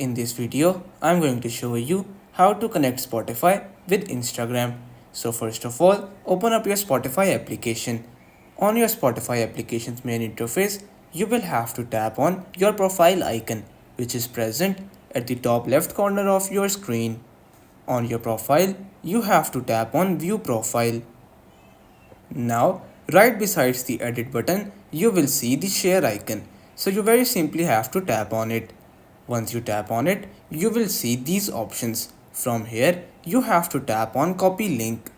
In this video, I'm going to show you how to connect Spotify with Instagram. So first of all, open up your Spotify application. On your Spotify application's main interface, you will have to tap on your profile icon, which is present at the top left corner of your screen. On your profile, you have to tap on View Profile. Now, right besides the edit button, you will see the share icon. So you very simply have to tap on it. Once you tap on it, you will see these options. From here, you have to tap on copy link.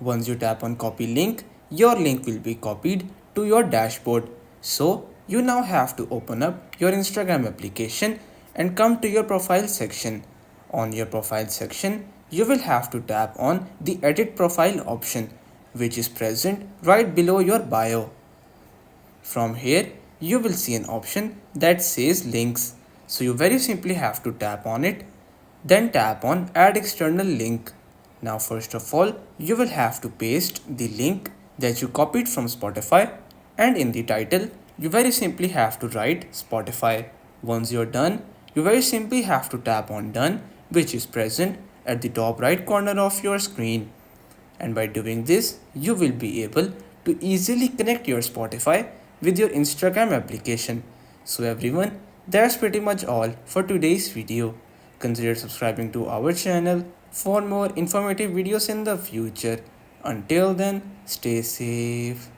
Once you tap on copy link, your link will be copied to your dashboard. So you now have to open up your Instagram application and come to your profile section. On your profile section, you will have to tap on the edit profile option, which is present right below your bio. From here, you will see an option that says links. So you very simply have to tap on it, then tap on add external link. Now first of all, you will have to paste the link that you copied from Spotify, and in the title, you very simply have to write Spotify. Once you're done, you very simply have to tap on done, which is present at the top right corner of your screen. And by doing this, you will be able to easily connect your Spotify with your Instagram application. So everyone, that's pretty much all for today's video. Consider subscribing to our channel for more informative videos in the future. Until then, stay safe.